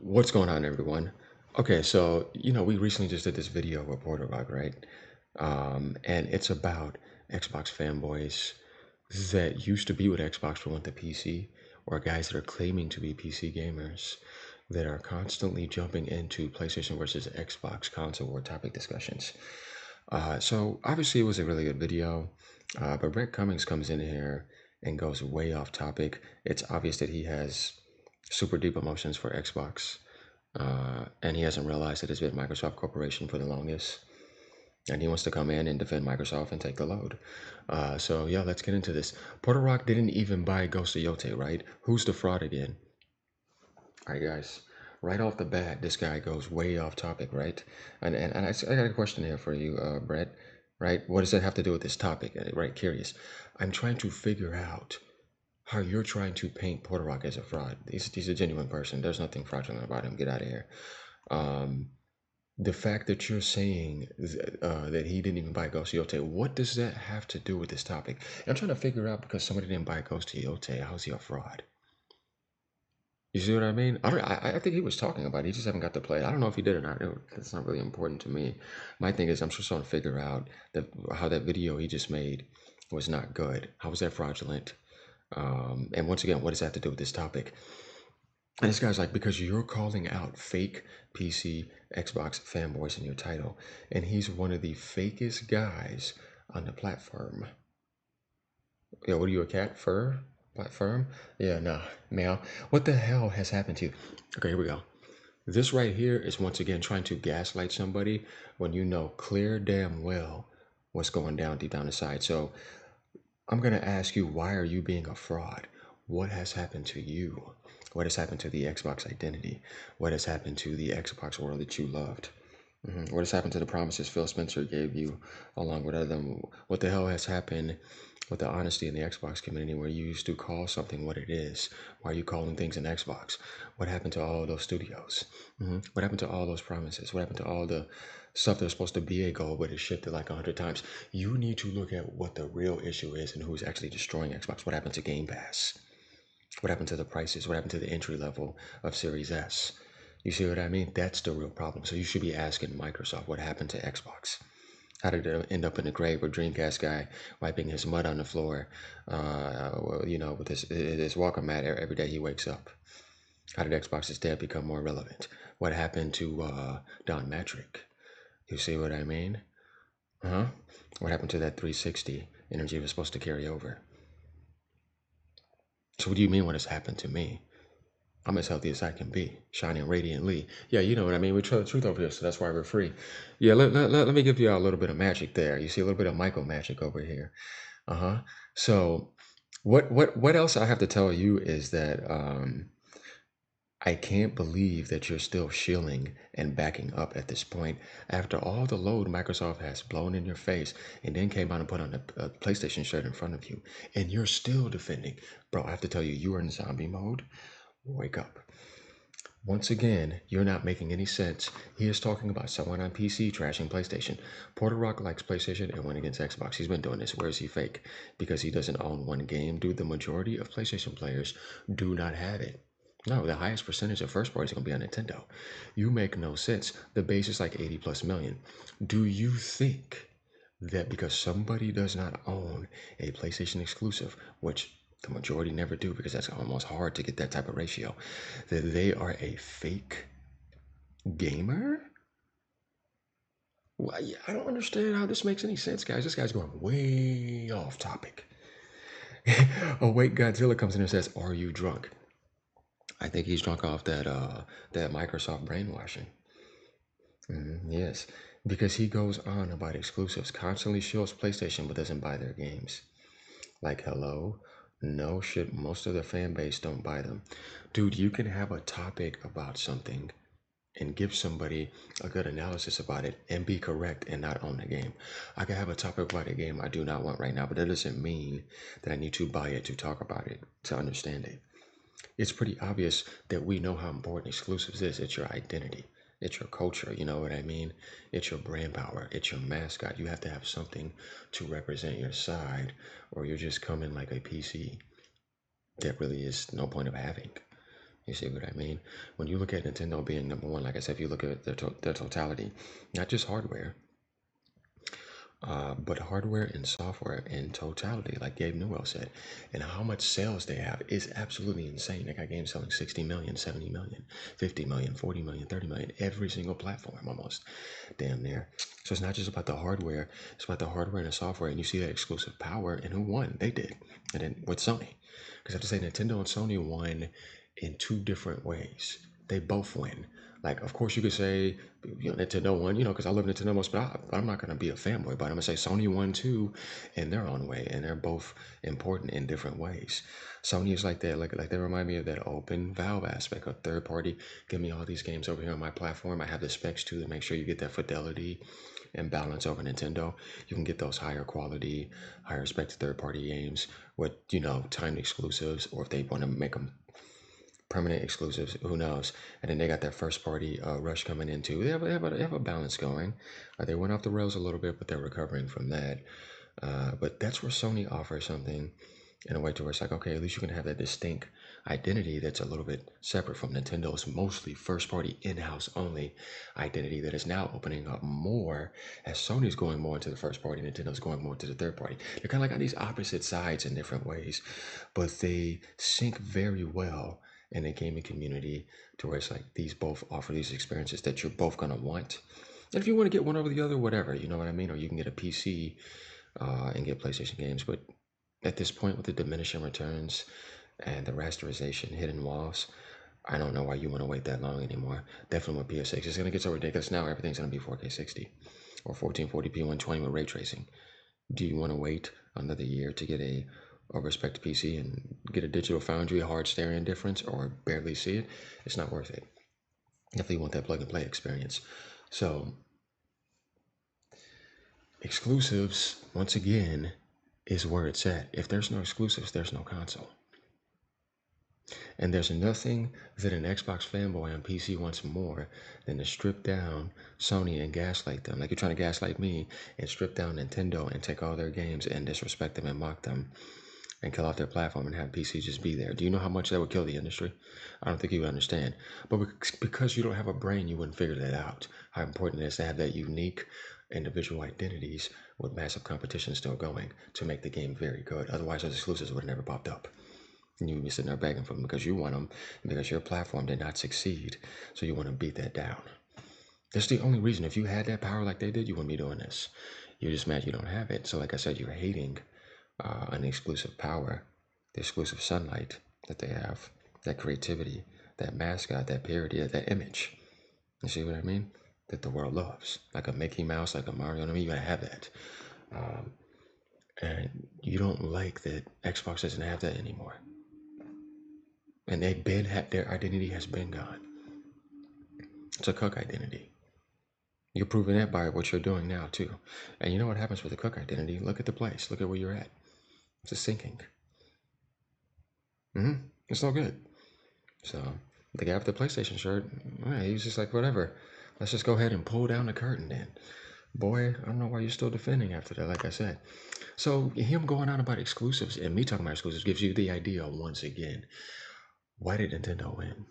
What's going on, everyone? Okay, so we recently just did this video with Porter Rock, right? And it's about Xbox fanboys that used to be with Xbox but went to PC, or guys that are claiming to be PC gamers that are constantly jumping into PlayStation versus Xbox console war topic discussions. So obviously it was a really good video, but Brett Cummings comes in here and goes way off topic. It's obvious that he has super deep emotions for Xbox, and he hasn't realized that it's been Microsoft Corporation for the longest. And he wants to come in and defend Microsoft and take the load. So yeah, let's get into this. Porter Rock didn't even buy Ghost of Yote, right? Who's the fraud again? All right, guys. Right off the bat, this guy goes way off topic, right? And I got a question here for you, Brett. Right? What does that have to do with this topic? Right? Curious. I'm trying to figure out how you're trying to paint Porter Rock as a fraud. He's a genuine person. There's nothing fraudulent about him. Get out of here. Um, the fact that you're saying that he didn't even buy Ghost of Yote, what does that have to do with this topic? And I'm trying to figure out because somebody didn't buy Ghost of Yote, how's he a fraud? You see what I mean? I think he was talking about it. He just haven't got to play it. I don't know if he did or not. That's not really important to me. My thing is, I'm just trying to figure out how that video he just made was not good. How was that fraudulent? And once again, what does that have to do with this topic? And this guy's like, because you're calling out fake PC, Xbox fanboys in your title, and he's one of the fakest guys on the platform. Yeah, what are you, a cat? Fur? Platform? Yeah, nah, meow. What the hell has happened to you? Okay, here we go. This right here is once again trying to gaslight somebody when you know clear damn well what's going down deep down inside. So I'm going to ask you, why are you being a fraud? What has happened to you? What has happened to the Xbox identity? What has happened to the Xbox world that you loved? What has happened to the promises Phil Spencer gave you along with other them? What the hell has happened with the honesty in the Xbox community where you used to call something what it is? Why are you calling things an Xbox? What happened to all those studios? What happened to all those promises? What happened to all the stuff that's supposed to be a goal but it shifted like 100 times? You need to look at what the real issue is and who's actually destroying Xbox. What happened to Game Pass? What happened to the prices? What happened to the entry level of Series S? You see what I mean? That's the real problem. So you should be asking Microsoft what happened to Xbox. How did it end up in the grave with Dreamcast guy wiping his mud on the floor, with his welcome mat every day he wakes up? How did Xbox's dead become more relevant? What happened to Don Matrick? You see what I mean? Huh? What happened to that 360 energy was supposed to carry over? So what do you mean what has happened to me? I'm as healthy as I can be, shining radiantly. Yeah, you know what I mean. We tell the truth over here, so that's why we're free. Yeah, let me give you all a little bit of magic there. You see a little bit of Michael magic over here. Uh-huh. So what else I have to tell you is that I can't believe that you're still shilling and backing up at this point after all the load Microsoft has blown in your face and then came out and put on a PlayStation shirt in front of you, and you're still defending. Bro, I have to tell you, you are in zombie mode. Wake up. Once again, you're not making any sense. He is talking about someone on PC trashing PlayStation. Porter Rock likes PlayStation and went against Xbox. He's been doing this. Where is he fake? Because he doesn't own one game. Dude, the majority of PlayStation players do not have it. No, the highest percentage of first parties is going to be on Nintendo. You make no sense. The base is like 80 plus million. Do you think that because somebody does not own a PlayStation exclusive, which the majority never do because that's almost hard to get that type of ratio, that they are a fake gamer? Well, I don't understand how this makes any sense, guys. This guy's going way off topic. Awake Godzilla comes in and says, "Are you drunk?" I think he's drunk off that Microsoft brainwashing. Yes, because he goes on about exclusives, constantly shows PlayStation but doesn't buy their games. Like, hello? No shit, most of the fan base don't buy them. Dude, you can have a topic about something and give somebody a good analysis about it and be correct and not own the game. I can have a topic about a game I do not want right now, but that doesn't mean that I need to buy it to talk about it, to understand it. It's pretty obvious that we know how important exclusives is. It's your identity. It's your culture, you know what I mean? It's your brand power. It's your mascot. You have to have something to represent your side, or you're just coming like a PC that really is no point of having. You see what I mean? When you look at Nintendo being number one, like I said, if you look at their totality, not just hardware, but hardware and software in totality, like Gabe Newell said, and how much sales they have is absolutely insane. They got games selling 60 million, 70 million, 50 million, 40 million, 30 million, every single platform almost, damn near. So it's not just about the hardware, it's about the hardware and the software. And you see that exclusive power, and who won? They did. And then with Sony. Because I have to say, Nintendo and Sony won in two different ways. They both win. Like, of course, you could say, Nintendo won, because I love Nintendo most, but I'm not going to be a fanboy, but I'm going to say Sony won too in their own way, and they're both important in different ways. Sony is like that, like they remind me of that open valve aspect, of third party. Give me all these games over here on my platform. I have the specs too to make sure you get that fidelity and balance over Nintendo. You can get those higher quality, higher respected third party games with, timed exclusives, or if they want to make them permanent exclusives, who knows? And then they got that first party rush coming in too. They have a balance going. They went off the rails a little bit, but they're recovering from that. But that's where Sony offers something in a way to where it's like, okay, at least you can have that distinct identity that's a little bit separate from Nintendo's mostly first party in-house only identity that is now opening up more as Sony's going more into the first party, Nintendo's going more to the third party. They're kind of like on these opposite sides in different ways, but they sync very well in a gaming community to where it's like these both offer these experiences that you're both going to want. And if you want to get one over the other, whatever, you know what I mean? Or you can get a PC and get PlayStation games. But at this point, with the diminishing returns and the rasterization, hidden walls, I don't know why you want to wait that long anymore. Definitely with PS6. It's going to get so ridiculous now. Everything's going to be 4K 60 or 1440p 120 with ray tracing. Do you want to wait another year to get a respect PC and get a digital foundry hard staring difference or barely see it? It's not worth it. Definitely want that plug and play experience. So exclusives, once again, is where it's at. If there's no exclusives, there's no console. And there's nothing that an Xbox fanboy on PC wants more than to strip down Sony and gaslight them. Like you're trying to gaslight me and strip down Nintendo and take all their games and disrespect them and mock them and kill off their platform and have PC just be there. Do you know how much that would kill the industry? I don't think you would understand. But because you don't have a brain, you wouldn't figure that out. How important it is to have that unique individual identities with massive competition still going to make the game very good. Otherwise, those exclusives would have never popped up. And you would be sitting there begging for them because you want them and because your platform did not succeed. So you want to beat that down. That's the only reason. If you had that power like they did, you wouldn't be doing this. You're just mad you don't have it. So like I said, you're hating an exclusive power, the exclusive sunlight that they have, that creativity, that mascot, that parody, that image. You see what I mean? That the world loves. Like a Mickey Mouse, like a Mario. I mean, you gotta have that. And you don't like that Xbox doesn't have that anymore. And their identity has been gone. It's a CUCK identity. You're proving that by what you're doing now too. And you know what happens with the CUCK identity? Look at the place. Look at where you're at. It's a sinking. It's no good. So the guy with the PlayStation shirt, he was just like, whatever. Let's just go ahead and pull down the curtain then. Boy, I don't know why you're still defending after that, like I said. So him going on about exclusives and me talking about exclusives gives you the idea once again. Why did Nintendo win?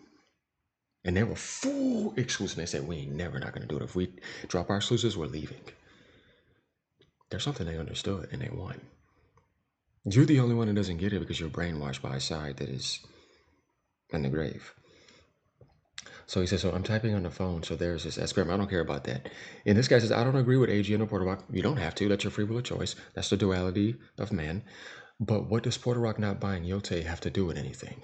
And they were full exclusive. They said, we ain't never not going to do it. If we drop our exclusives, we're leaving. There's something they understood and they won. You're the only one that doesn't get it because you're brainwashed by a side that is in the grave. So he says, so I'm typing on the phone, so there's this experiment. I don't care about that. And this guy says, I don't agree with AG and Porter Rock. You don't have to. That's your free will of choice. That's the duality of man. But what does Porter Rock not buying Yote have to do with anything?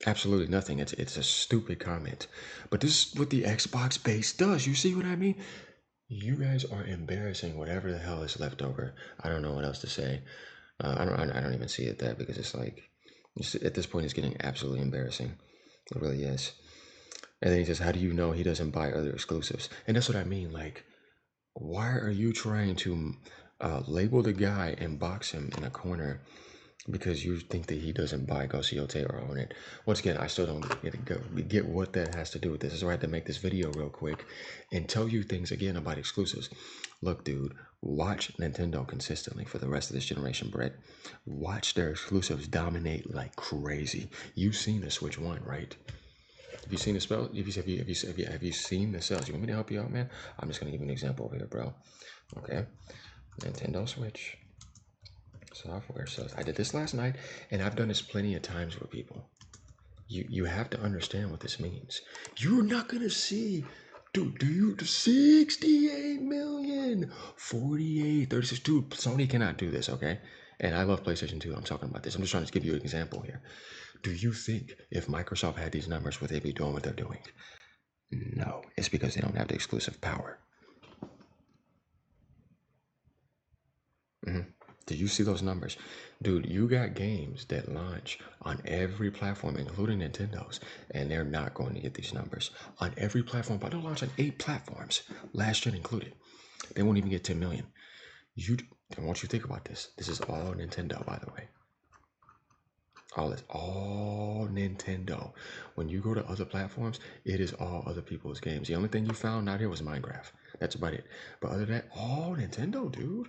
Absolutely nothing. It's a stupid comment. But this is what the Xbox base does. You see what I mean? You guys are embarrassing whatever the hell is left over. I don't know what else to say. I don't even see it that because it's like, at this point, it's getting absolutely embarrassing. It really is. And then he says, how do you know he doesn't buy other exclusives? And that's what I mean. Like, why are you trying to label the guy and box him in a corner because you think that he doesn't buy Gosciote or own it. Once again, I still don't get what that has to do with this. So I had to make this video real quick and tell you things again about exclusives. Look, dude, watch Nintendo consistently for the rest of this generation, Brett. Watch their exclusives dominate like crazy. You've seen the Switch One, right? Have you seen the spell? Have you seen the sales? You want me to help you out, man? I'm just gonna give you an example over here, bro. Okay, Nintendo Switch software sales. I did this last night, and I've done this plenty of times with people. You have to understand what this means. You're not gonna see, dude. Do you 68 million, 48, 36? Dude, Sony cannot do this, okay? And I love PlayStation 2. I'm talking about this. I'm just trying to give you an example here. Do you think if Microsoft had these numbers, would they be doing what they're doing? No, it's because they don't have the exclusive power. Do you see those numbers? Dude, you got games that launch on every platform, including Nintendo's, and they're not going to get these numbers. On every platform, but they'll launch on 8 platforms, last gen included. They won't even get 10 million. I want you to think about this. This is all Nintendo, by the way. All Nintendo. When you go to other platforms, it is all other people's games. The only thing you found out here was Minecraft. That's about it. But other than that, all Nintendo, dude.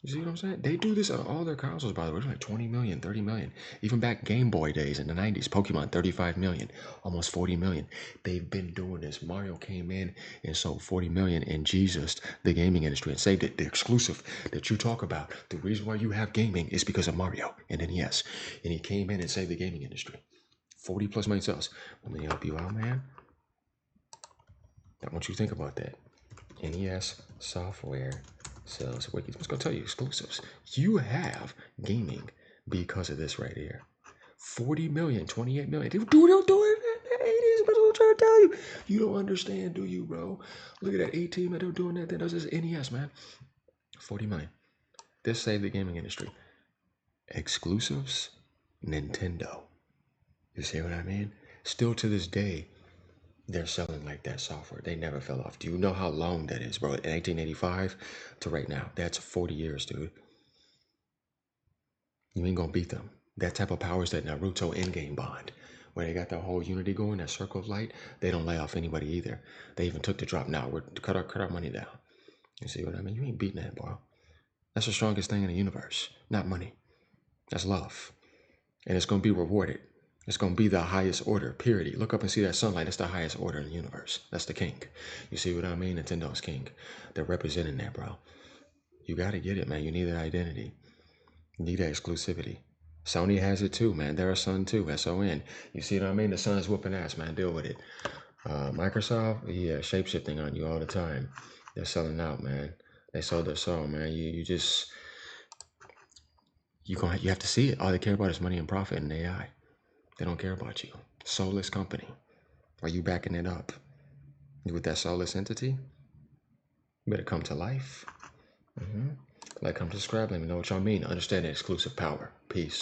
You see what I'm saying? They do this on all their consoles, by the way. It's like 20 million, 30 million. Even back Game Boy days in the 90s, Pokemon, 35 million, almost 40 million. They've been doing this. Mario came in and sold 40 million in Jesus, the gaming industry, and saved it. The exclusive that you talk about, the reason why you have gaming is because of Mario and NES. And he came in and saved the gaming industry. 40 plus million sales. Let me help you out, man. I want you to think about that. NES software sales wiki. Let's go tell you exclusives. You have gaming because of this right here. 40 million, 28 million. Dude, don't do it. That's what I'm trying to tell you. You don't understand, do you, bro? Look at that 18 man. They're doing that. That does this NES, man. 40 million. This saved the gaming industry. Exclusives, Nintendo. You see what I mean? Still to this day, they're selling like that software. They never fell off. Do you know how long that is, bro? In 1885 to right now, that's 40 years, dude. You ain't gonna beat them. That type of power is that Naruto endgame bond. Where they got that whole unity going, that circle of light, they don't lay off anybody either. They even took the drop. Now we're cut our money down. You see what I mean? You ain't beating that, bro. That's the strongest thing in the universe. Not money. That's love. And it's gonna be rewarded. It's going to be the highest order, purity. Look up and see that sunlight. That's the highest order in the universe. That's the king. You see what I mean? Nintendo's king. They're representing that, bro. You got to get it, man. You need that identity. You need that exclusivity. Sony has it too, man. They're a son too, S-O-N. You see what I mean? The sun is whooping ass, man. Deal with it. Microsoft, yeah, shapeshifting on you all the time. They're selling out, man. They sold their soul, man. You have to see it. All they care about is money and profit and AI. They don't care about you. Soulless company. Are you backing it up? You with that soulless entity? You better come to life. Like, come subscribe. Let me know what y'all mean. Understand the exclusive power. Peace.